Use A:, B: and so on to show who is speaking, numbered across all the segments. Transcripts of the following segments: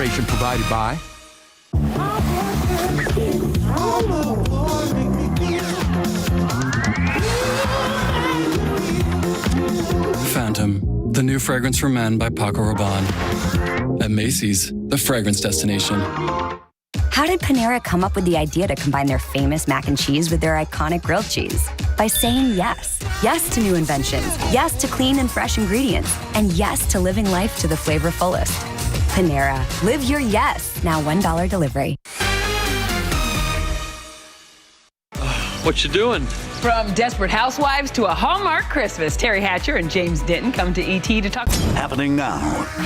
A: Inspiration provided by
B: Phantom, the new fragrance for men by Paco Rabanne. At Macy's, the fragrance destination.
C: How did Panera come up with the idea to combine their famous mac and cheese with their iconic grilled cheese? By saying yes. Yes to new inventions. Yes to clean and fresh ingredients. And yes to living life to the flavor fullest. Panera. Live your yes. Now $1 delivery.
D: What you doing?
E: From Desperate Housewives to a Hallmark Christmas, Terry Hatcher and James Denton come to ET to talk.
F: Happening now.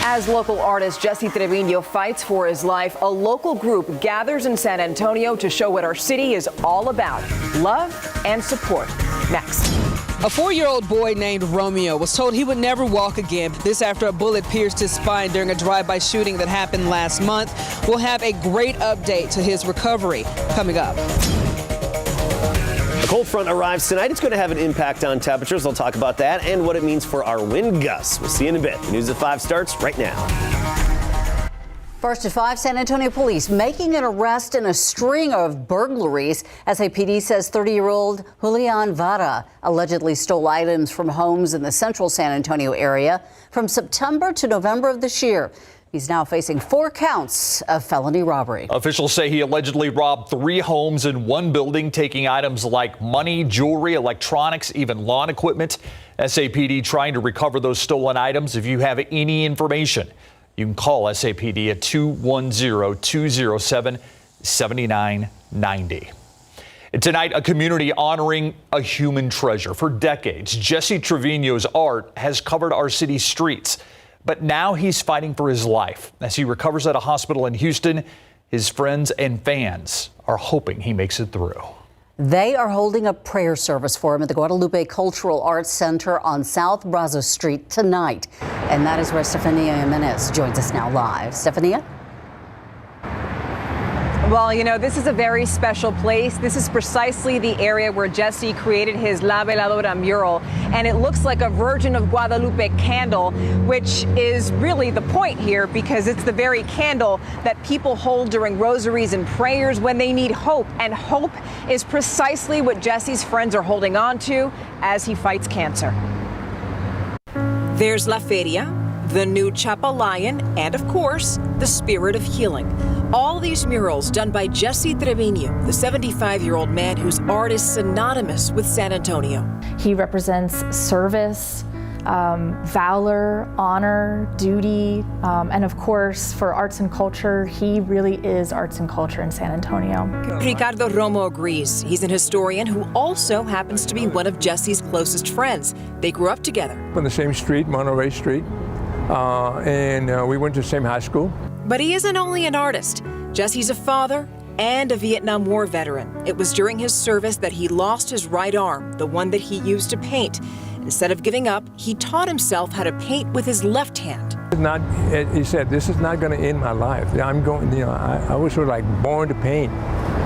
G: As local artist Jesse Trevino fights for his life, a local group gathers in San Antonio to show what our city is all about. Love and support. Next.
H: A 4-year-old boy named Romeo was told he would never walk again. This after a bullet pierced his spine during a drive-by shooting that happened last month. We'll have a great update to his recovery coming up.
I: A cold front arrives tonight. It's going to have an impact on temperatures. I'll talk about that and what it means for our wind gusts. We'll see you in a bit. The News at 5 starts right now.
J: First at 5, San Antonio police making an arrest in a string of burglaries. SAPD says 30-year-old Julian Vara allegedly stole items from homes in the central San Antonio area from September to November of this year. He's now facing 4 counts of felony robbery.
K: Officials say he allegedly robbed 3 homes in one building, taking items like money, jewelry, electronics, even lawn equipment. SAPD trying to recover those stolen items. If you have any information, you can call SAPD at 210-207-7990. And tonight, a community honoring a human treasure. For decades, Jesse Trevino's art has covered our city's streets. But now he's fighting for his life. As he recovers at a hospital in Houston, his friends and fans are hoping he makes it through.
J: They are holding a prayer service for him at the Guadalupe Cultural Arts Center on South Brazos Street tonight. And that is where Stefania Jimenez joins us now live. Stefania?
G: Well, you know, this is a very special place. This is precisely the area where Jesse created his La Veladora mural. And it looks like a Virgin of Guadalupe candle, which is really the point here because it's the very candle that people hold during rosaries and prayers when they need hope. And hope is precisely what Jesse's friends are holding on to as he fights cancer.
L: There's La Feria, the new Chapa Lion, and of course, the Spirit of Healing. All these murals done by Jesse Trevino, the 75-year-old man whose art is synonymous with San Antonio.
M: He represents service, valor, honor, duty, and of course, for arts and culture, he really is arts and culture in San Antonio.
L: Ricardo Romo agrees. He's an historian who also happens to be one of Jesse's closest friends. They grew up together.
N: On the same street, Monterey Street, and we went to the same high school.
L: But he isn't only an artist. Jesse's a father and a Vietnam War veteran. It was during his service that he lost his right arm, the one that he used to paint. Instead of giving up, he taught himself how to paint with his left hand.
N: He said, this is not going to end my life. I'm going, I was sort of like born to paint,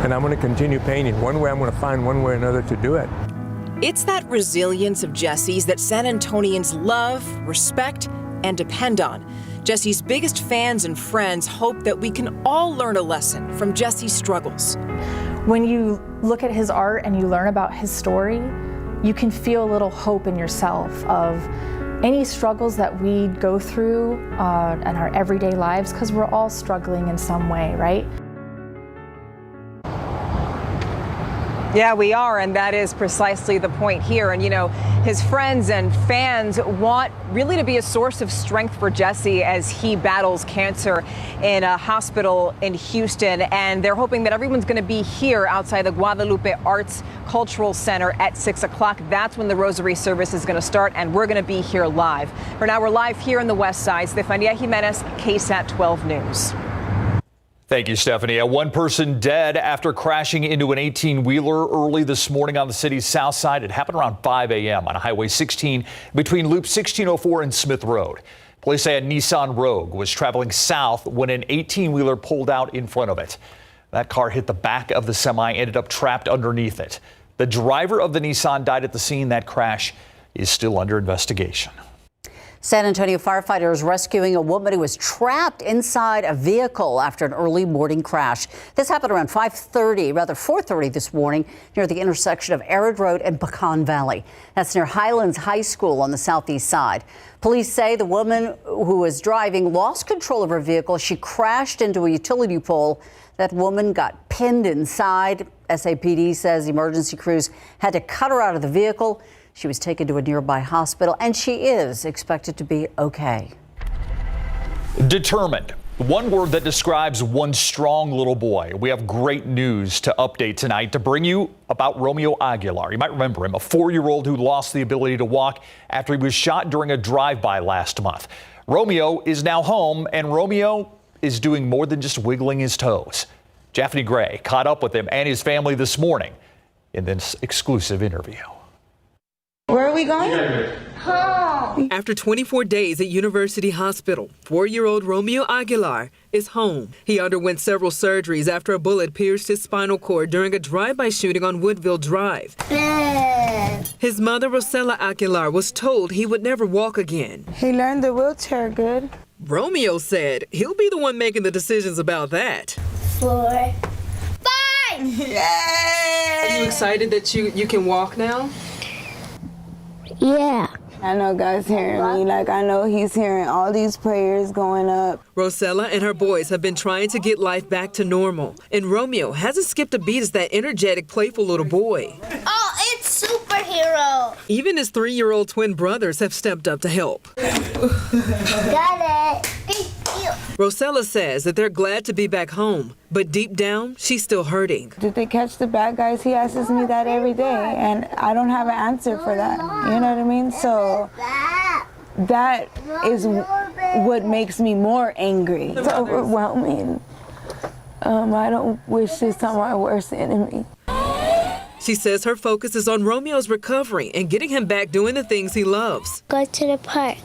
N: and I'm going to continue painting. One way I'm going to find one way or another to do it.
L: It's that resilience of Jesse's that San Antonians love, respect, and depend on. Jesse's biggest fans and friends hope that we can all learn a lesson from Jesse's struggles.
M: When you look at his art and you learn about his story, you can feel a little hope in yourself of any struggles that we go through in our everyday lives, because we're all struggling in some way, right?
G: Yeah, we are, and that is precisely the point here. And, you know, his friends and fans want really to be a source of strength for Jesse as he battles cancer in a hospital in Houston. And they're hoping that everyone's going to be here outside the Guadalupe Arts Cultural Center at 6 o'clock. That's when the rosary service is going to start, and we're going to be here live. For now, we're live here in the West Side. Stefania Jimenez, KSAT 12 News.
K: Thank you, Stephanie. One person dead after crashing into an 18-wheeler early this morning on the city's south side. It happened around 5 a.m. on Highway 16 between Loop 1604 and Smith Road. Police say a Nissan Rogue was traveling south when an 18-wheeler pulled out in front of it. That car hit the back of the semi, ended up trapped underneath it. The driver of the Nissan died at the scene. That crash is still under investigation.
J: San Antonio firefighters rescuing a woman who was trapped inside a vehicle after an early morning crash. This happened around 4:30 this morning near the intersection of Arid Road and Pecan Valley. That's near Highlands High School on the southeast side. Police say the woman who was driving lost control of her vehicle. She crashed into a utility pole. That woman got pinned inside. SAPD says emergency crews had to cut her out of the vehicle. She was taken to a nearby hospital, and she is expected to be okay.
K: Determined. One word that describes one strong little boy. We have great news to update tonight to bring you about Romeo Aguilar. You might remember him, a 4-year-old who lost the ability to walk after he was shot during a drive-by last month. Romeo is now home, and Romeo is doing more than just wiggling his toes. Japhanie Gray caught up with him and his family this morning in this exclusive interview.
A: Where are we going?
F: Home. After 24 days at University Hospital, 4-year-old Romeo Aguilar is home. He underwent several surgeries after a bullet pierced his spinal cord during a drive-by shooting on Woodville Drive. His mother, Rosella Aguilar, was told he would never walk again.
A: He learned the wheelchair good.
F: Romeo said he'll be the one making the decisions about that.
A: 4, 5! Yay!
F: Are you excited that you can walk now?
A: Yeah. I know God's hearing me. Like, I know he's hearing all these prayers going up.
F: Rosella and her boys have been trying to get life back to normal. And Romeo hasn't skipped a beat as that energetic, playful little boy.
A: Oh, it's superhero.
F: Even his 3-year-old twin brothers have stepped up to help.
A: Got it. Thank you.
F: Rosella says that they're glad to be back home, but deep down, she's still hurting.
A: Did they catch the bad guys? He asks me that every day, and I don't have an answer for that. You know what I mean? So that is what makes me more angry. It's overwhelming. I don't wish this on my worst enemy.
F: She says her focus is on Romeo's recovery and getting him back doing the things he loves.
A: Go to the park.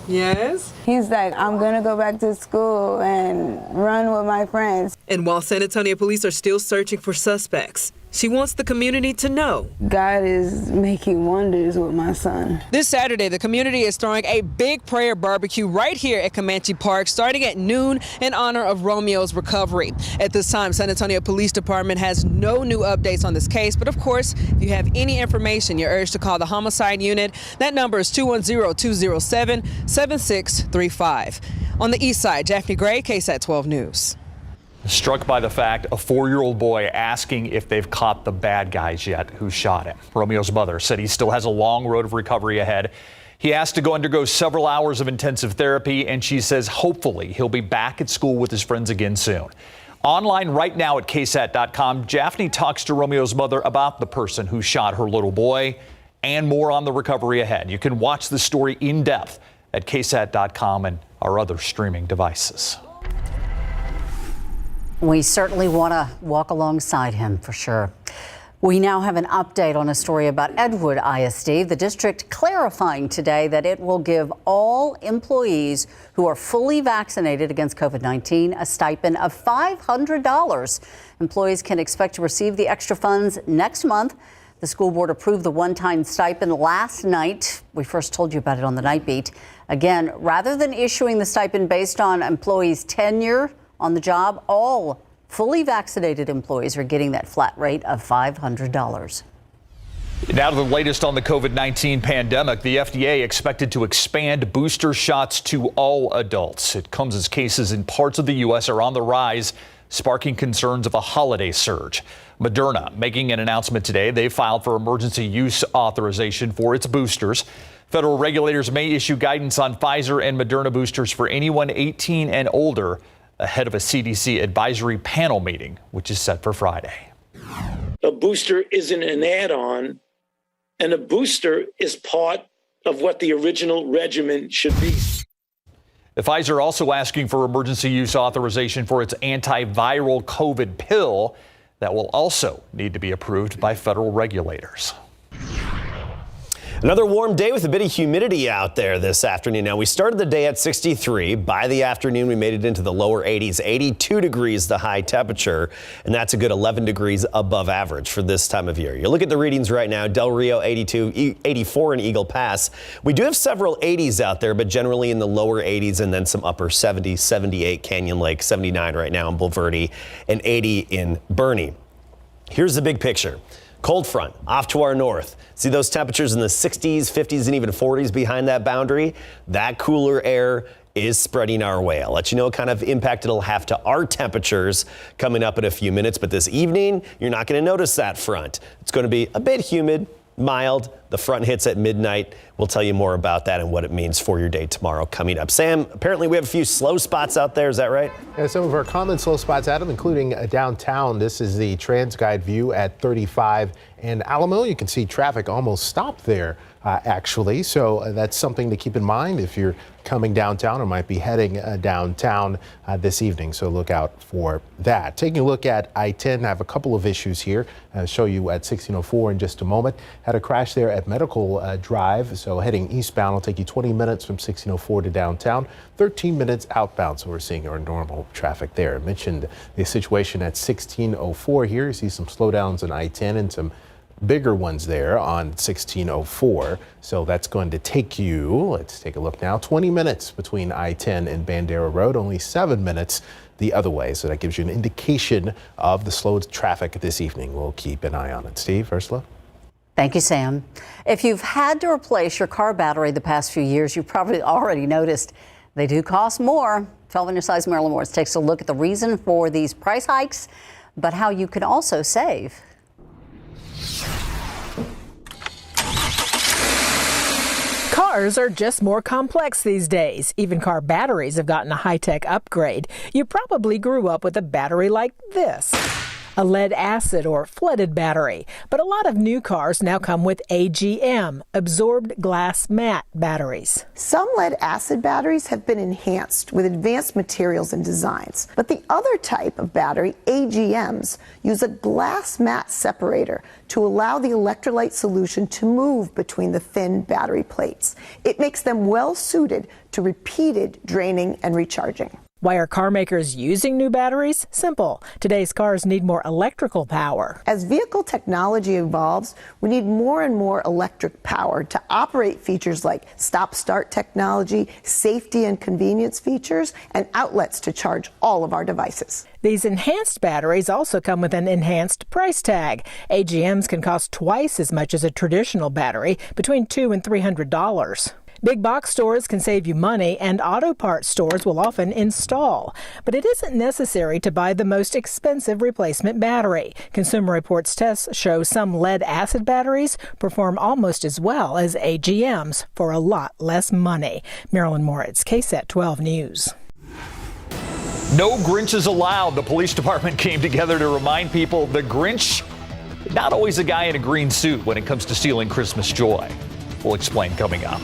F: Yes?
A: He's like, I'm gonna go back to school and run with my friends.
F: And while San Antonio police are still searching for suspects, she wants the community to know
A: God is making wonders with my son.
H: This Saturday, the community is throwing a big prayer barbecue right here at Comanche Park, starting at noon in honor of Romeo's recovery. At this time, San Antonio Police Department has no new updates on this case, but of course, if you have any information, you're urged to call the homicide unit. That number is 210-207-7635. On the east side, Japhanie Gray, KSAT 12 News.
K: Struck by the fact a 4-year-old boy asking if they've caught the bad guys yet who shot him. Romeo's mother said he still has a long road of recovery ahead. He has to go undergo several hours of intensive therapy, and she says hopefully he'll be back at school with his friends again soon. Online right now at KSAT.com, Japhanie talks to Romeo's mother about the person who shot her little boy and more on the recovery ahead. You can watch the story in depth at KSAT.com and our other streaming devices.
J: We certainly want to walk alongside him for sure. We now have an update on a story about Edgewood ISD. The district clarifying today that it will give all employees who are fully vaccinated against COVID-19 a stipend of $500. Employees can expect to receive the extra funds next month. The school board approved the one-time stipend last night. We first told you about it on the Night Beat. Again, rather than issuing the stipend based on employees' tenure on the job, all fully vaccinated employees are getting that flat rate of $500.
K: Now to the latest on the COVID-19 pandemic. The FDA expected to expand booster shots to all adults. It comes as cases in parts of the U.S. are on the rise, sparking concerns of a holiday surge. Moderna making an announcement today. They filed for emergency use authorization for its boosters. Federal regulators may issue guidance on Pfizer and Moderna boosters for anyone 18 and older ahead of a CDC advisory panel meeting, which is set for Friday.
O: A booster isn't an add-on, and a booster is part of what the original regimen should be.
K: The Pfizer also asking for emergency use authorization for its antiviral COVID pill that will also need to be approved by federal regulators.
I: Another warm day with a bit of humidity out there this afternoon. Now, we started the day at 63. By the afternoon, we made it into the lower 80s, 82 degrees the high temperature, and that's a good 11 degrees above average for this time of year. You look at the readings right now, Del Rio 82, 84 in Eagle Pass. We do have several 80s out there, but generally in the lower 80s and then some upper 70s, 78 Canyon Lake, 79 right now in Bulverde, and 80 in Bernie. Here's the big picture. Cold front off to our north. See those temperatures in the 60s, 50s, and even 40s behind that boundary? That cooler air is spreading our way. I'll let you know what kind of impact it'll have to our temperatures coming up in a few minutes. But this evening, you're not going to notice that front. It's going to be a bit humid, mild. The front hits at midnight. We'll tell you more about that and what it means for your day tomorrow coming up. Sam, apparently we have a few slow spots out there. Is that right?
P: Yeah, some of our common slow spots, Adam, including downtown. This is the TransGuide view at 35 and Alamo. You can see traffic almost stopped there, actually. So that's something to keep in mind if you're coming downtown or might be heading downtown this evening. So look out for that. Taking a look at I-10, I have a couple of issues here. I'll show you at 1604 in just a moment. Had a crash there at Medical Drive. So heading eastbound will take you 20 minutes from 1604 to downtown, 13 minutes outbound. So we're seeing our normal traffic there. I mentioned the situation at 1604 here. You see some slowdowns on I-10 and some bigger ones there on 1604. So that's going to take you, let's take a look now, 20 minutes between I-10 and Bandera Road, only 7 minutes the other way. So that gives you an indication of the slowed traffic this evening. We'll keep an eye on it. Steve, Ursula?
J: Thank you, Sam. If you've had to replace your car battery the past few years, you've probably already noticed they do cost more. 12 on your size, Marilyn Morris takes a look at the reason for these price hikes, but how you can also save.
Q: Cars are just more complex these days. Even car batteries have gotten a high-tech upgrade. You probably grew up with a battery like this, a lead acid or flooded battery. But a lot of new cars now come with AGM, absorbed glass mat batteries.
R: Some lead acid batteries have been enhanced with advanced materials and designs. But the other type of battery, AGMs, use a glass mat separator to allow the electrolyte solution to move between the thin battery plates. It makes them well suited to repeated draining and recharging.
Q: Why are car makers using new batteries? Simple. Today's cars need more electrical power.
R: As vehicle technology evolves, we need more and more electric power to operate features like stop-start technology, safety and convenience features, and outlets to charge all of our devices.
Q: These enhanced batteries also come with an enhanced price tag. AGMs can cost twice as much as a traditional battery, between $200 and $300. Big box stores can save you money, and auto parts stores will often install. But it isn't necessary to buy the most expensive replacement battery. Consumer Reports tests show some lead acid batteries perform almost as well as AGMs for a lot less money. Marilyn Moritz, KSAT 12 News.
K: No Grinches allowed. The police department came together to remind people the Grinch, not always a guy in a green suit when it comes to stealing Christmas joy. We'll explain coming up.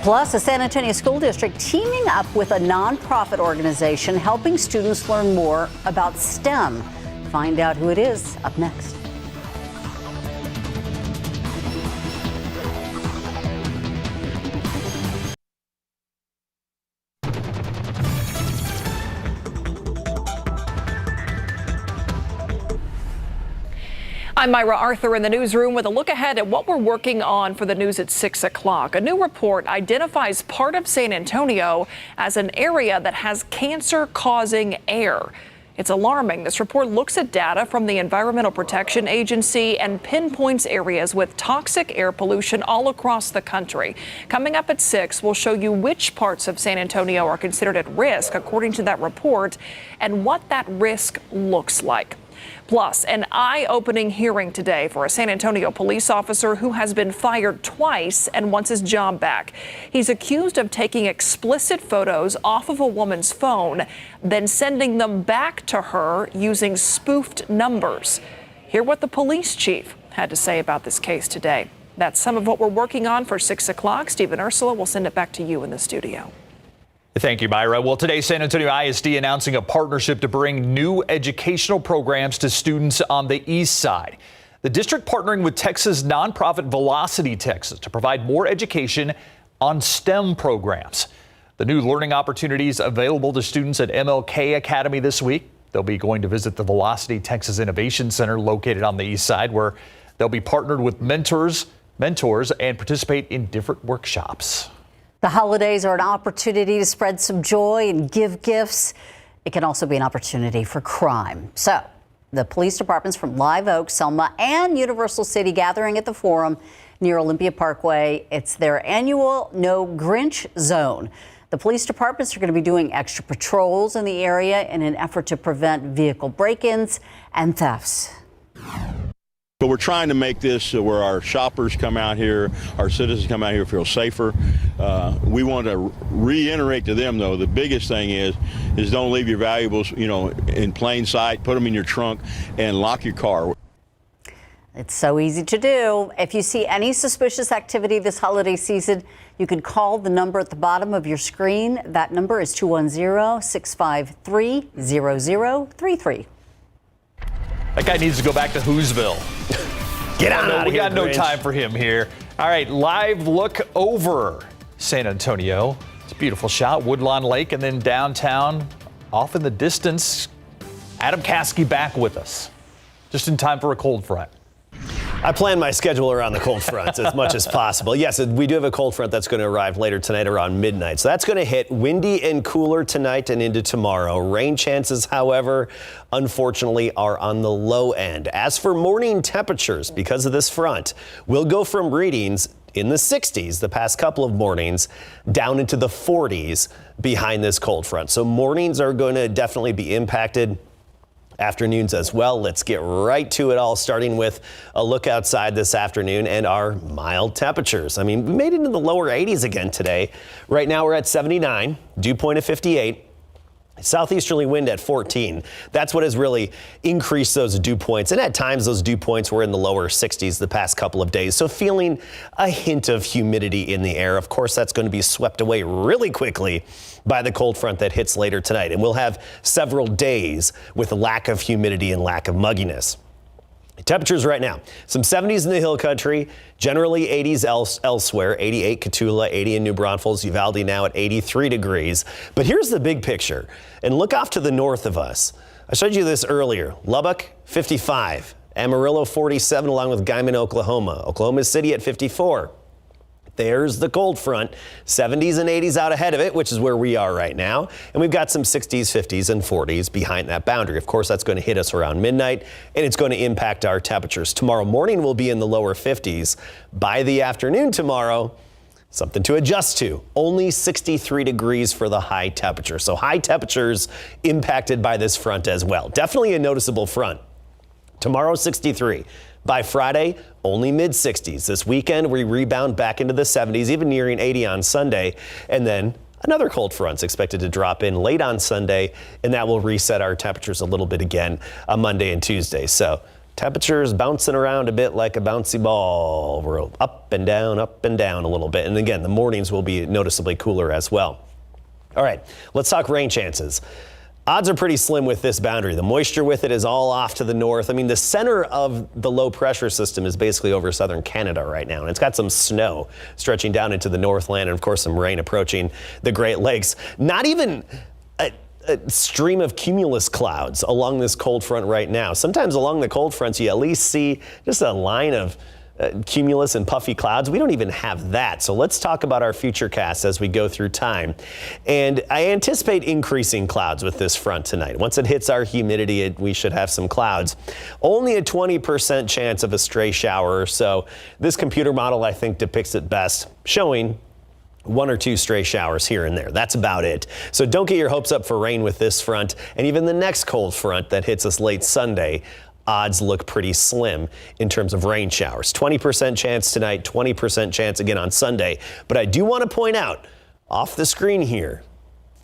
J: Plus, the San Antonio School District teaming up with a nonprofit organization helping students learn more about STEM. Find out who it is up next.
S: I'm Myra Arthur in the newsroom with a look ahead at what we're working on for the news at 6 o'clock. A new report identifies part of San Antonio as an area that has cancer-causing air. It's alarming. This report looks at data from the Environmental Protection Agency and pinpoints areas with toxic air pollution all across the country. Coming up at 6, we'll show you which parts of San Antonio are considered at risk according to that report and what that risk looks like. Plus, an eye-opening hearing today for a San Antonio police officer who has been fired twice and wants his job back. He's accused of taking explicit photos off of a woman's phone, then sending them back to her using spoofed numbers. Hear what the police chief had to say about this case today. That's some of what we're working on for 6 o'clock. Steve and Ursula, we'll send it back to you in the studio.
K: Thank you, Myra. Well, today, San Antonio ISD announcing a partnership to bring new educational programs to students on the east side. The district partnering with Texas nonprofit Velocity Texas to provide more education on STEM programs. The new learning opportunities available to students at MLK Academy this week. They'll be going to visit the Velocity Texas Innovation Center located on the east side, where they'll be partnered with mentors and participate in different workshops.
J: The holidays are an opportunity to spread some joy and give gifts. It can also be an opportunity for crime. So the police departments from Live Oak, Selma, and Universal City gathering at the Forum near Olympia Parkway. It's their annual No Grinch Zone. The police departments are going to be doing extra patrols in the area in an effort to prevent vehicle break-ins and thefts.
T: But we're trying to make this where our shoppers come out here, our citizens come out here feel safer. We want to reiterate to them, though, the biggest thing is don't leave your valuables, in plain sight. Put them in your trunk and lock your car.
J: It's so easy to do. If you see any suspicious activity this holiday season, you can call the number at the bottom of your screen. That number is 210-653-0033.
K: That guy needs to go back to Whoville.
I: Get on out of here,
K: We got no
I: Grinch.
K: time for him here. All right, live look over San Antonio. It's a beautiful shot, Woodlawn Lake, and then downtown, off in the distance, Adam Caskey back with us, just in time for a cold front.
I: I plan my schedule around the cold fronts as much as possible. Yes, we do have a cold front that's going to arrive later tonight around midnight. So that's going to hit windy and cooler tonight and into tomorrow. Rain chances, however, unfortunately, are on the low end. As for morning temperatures, because of this front, we'll go from readings in the 60s the past couple of mornings down into the 40s behind this cold front. So mornings are going to definitely be impacted. Afternoons as well. Let's get right to it all, starting with a look outside this afternoon and our mild temperatures. I mean, we made it into the lower 80s again today. Right now we're at 79, dew point of 58. Southeasterly wind at 14. That's what has really increased those dew points. And at times those dew points were in the lower 60s the past couple of days. So feeling a hint of humidity in the air. Of course, that's going to be swept away really quickly by the cold front that hits later tonight. And we'll have several days with lack of humidity and lack of mugginess. Temperatures right now, some 70s in the hill country, generally 80s elsewhere, 88 Cotulla, 80 in New Braunfels, Uvalde now at 83 degrees. But here's the big picture, and look off to the north of us. I showed you this earlier. Lubbock, 55, Amarillo, 47, along with Guyman, Oklahoma. Oklahoma City at 54. There's the cold front, 70s and 80s out ahead of it, which is where we are right now. And we've got some 60s, 50s, and 40s behind that boundary. Of course, that's going to hit us around midnight, and it's going to impact our temperatures. Tomorrow morning, we'll be in the lower 50s. By the afternoon tomorrow, something to adjust to. Only 63 degrees for the high temperature. So high temperatures impacted by this front as well. Definitely a noticeable front. Tomorrow, 63. By Friday, only mid-60s. This weekend, we rebound back into the 70s, even nearing 80 on Sunday. And then another cold front's expected to drop in late on Sunday, and that will reset our temperatures a little bit again on Monday and Tuesday. So temperatures bouncing around a bit like a bouncy ball. We're up and down a little bit. And again, the mornings will be noticeably cooler as well. All right, let's talk rain chances. Odds are pretty slim with this boundary. The moisture with it is all off to the north. I mean, the center of the low pressure system is basically over southern Canada right now, and it's got some snow stretching down into the Northland, and of course some rain approaching the Great Lakes. Not even a stream of cumulus clouds along this cold front right now. Sometimes along the cold fronts you at least see just a line of cumulus and puffy clouds. We don't even have that. So let's talk about our future casts as we go through time. And I anticipate increasing clouds with this front tonight. Once it hits our humidity, we should have some clouds. Only a 20% chance of a stray shower or so. This computer model, I think, depicts it best, showing one or two stray showers here and there. That's about it. So don't get your hopes up for rain with this front. And even the next cold front that hits us late Sunday, odds look pretty slim in terms of rain showers. 20% chance tonight, 20% chance again on Sunday. But I do want to point out off the screen here,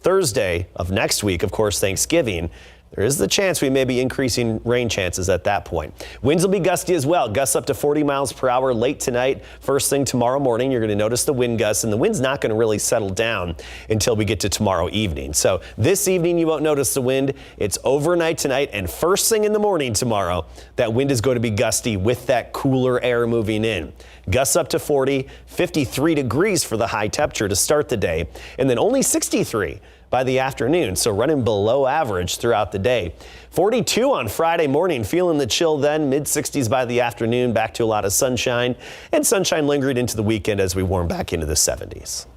I: Thursday of next week, of course, Thanksgiving, there is the chance we may be increasing rain chances at that point. Winds will be gusty as well. Gusts up to 40 miles per hour late tonight. First thing tomorrow morning, you're going to notice the wind gusts, and the wind's not going to really settle down until we get to tomorrow evening. So this evening, you won't notice the wind. It's overnight tonight, and first thing in the morning tomorrow, that wind is going to be gusty with that cooler air moving in. Gusts up to 40, 53 degrees for the high temperature to start the day, and then only 63 by the afternoon, so running below average throughout the day. 42 on Friday morning, feeling the chill then, mid-60s by the afternoon, back to a lot of sunshine, and sunshine lingered into the weekend as we warm back into the 70s.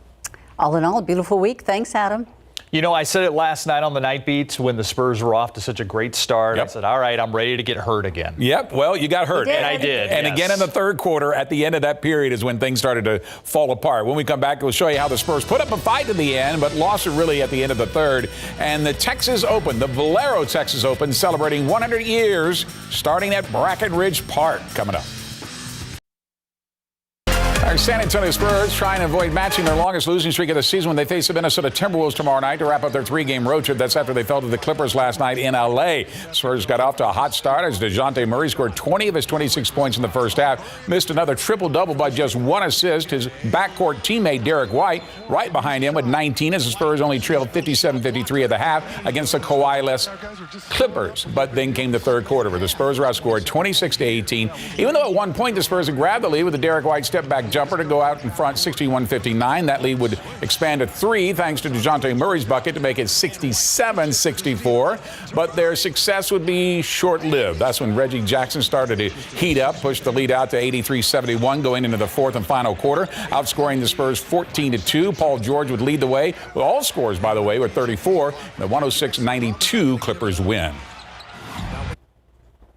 J: All in all, a beautiful week. Thanks, Adam.
K: You know, I said it last night on the Night Beats when the Spurs were off to such a great start. I said, all right, I'm ready to get hurt again.
U: Yep, well, you got hurt.
K: And I did.
U: And again in the third quarter, at the end of that period is when things started to fall apart. When we come back, we'll show you how the Spurs put up a fight in the end, but lost it really at the end of the third. And the Texas Open, the Valero Texas Open, celebrating 100 years, starting at Brackenridge Park, coming up. Our San Antonio Spurs trying to avoid matching their longest losing streak of the season when they face the Minnesota Timberwolves tomorrow night to wrap up their 3-game road trip. That's after they fell to the Clippers last night in L.A. Spurs got off to a hot start as DeJounte Murray scored 20 of his 26 points in the first half. Missed another triple-double by just 1 assist. His backcourt teammate Derek White right behind him with 19 as the Spurs only trailed 57-53 at the half against the Kawhi-less Clippers. But then came the third quarter where the Spurs were outscored 26-18. Even though at one point the Spurs had grabbed the lead with a Derek White step-back jumper to go out in front 61-59. That lead would expand to 3 thanks to DeJounte Murray's bucket to make it 67-64. But their success would be short-lived. That's when Reggie Jackson started to heat up, pushed the lead out to 83-71 going into the fourth and final quarter, outscoring the Spurs 14-2. Paul George would lead the way with all scores, by the way, with 34. The 106-92 Clippers win.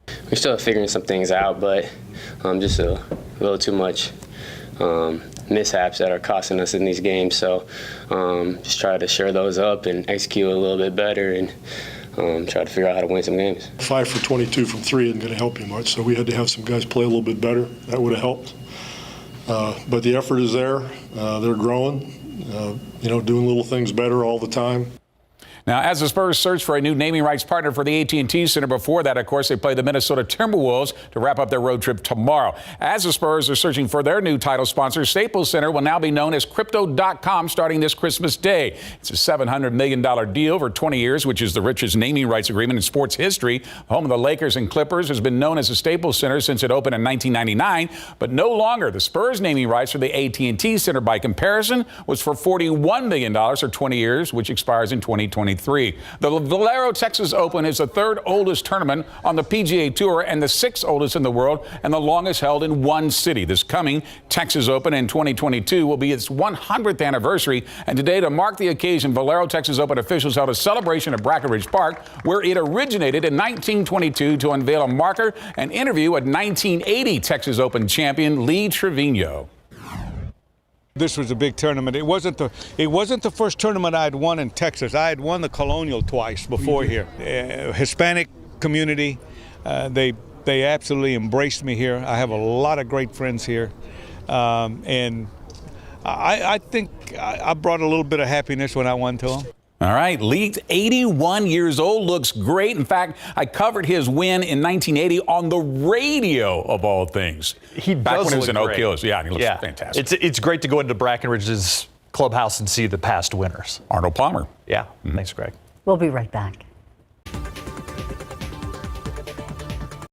V: We're still figuring some things out, but just a little too much mishaps that are costing us in these games. So just try to share those up and execute a little bit better and try to figure out how to win some games.
W: 5 for 22 from 3 isn't going to help you much, so we had to have some guys play a little bit better. That would have helped. But the effort is there. They're growing, doing little things better all the time.
U: Now, as the Spurs search for a new naming rights partner for the AT&T Center, before that, of course, they play the Minnesota Timberwolves to wrap up their road trip tomorrow. As the Spurs are searching for their new title sponsor, Staples Center will now be known as Crypto.com starting this Christmas Day. It's a $700 million deal over 20 years, which is the richest naming rights agreement in sports history. Home of the Lakers and Clippers has been known as the Staples Center since it opened in 1999, but no longer. The Spurs naming rights for the AT&T Center, by comparison, was for $41 million for 20 years, which expires in 2023. The Valero Texas Open is the third oldest tournament on the PGA Tour and the 6th oldest in the world and the longest held in one city. This coming Texas Open in 2022 will be its 100th anniversary. And today, to mark the occasion, Valero Texas Open officials held a celebration at Brackenridge Park, where it originated in 1922, to unveil a marker and interview a 1980 Texas Open champion, Lee Trevino.
X: This was a big tournament. It wasn't the first tournament I had won in Texas. I had won the Colonial twice before here. Hispanic community, they absolutely embraced me here. I have a lot of great friends here, and I think I brought a little bit of happiness when I won to them.
U: All right, Lee, 81 years old, looks great. In fact, I covered his win in 1980 on the radio, of all things.
K: He
U: back
K: does
U: when he was
K: look
U: in
K: great.
U: Oak Hills. Yeah, he looks fantastic.
K: It's great to go into Brackenridge's clubhouse and see the past winners.
U: Arnold Palmer.
K: Yeah, thanks, Greg.
J: We'll be right back.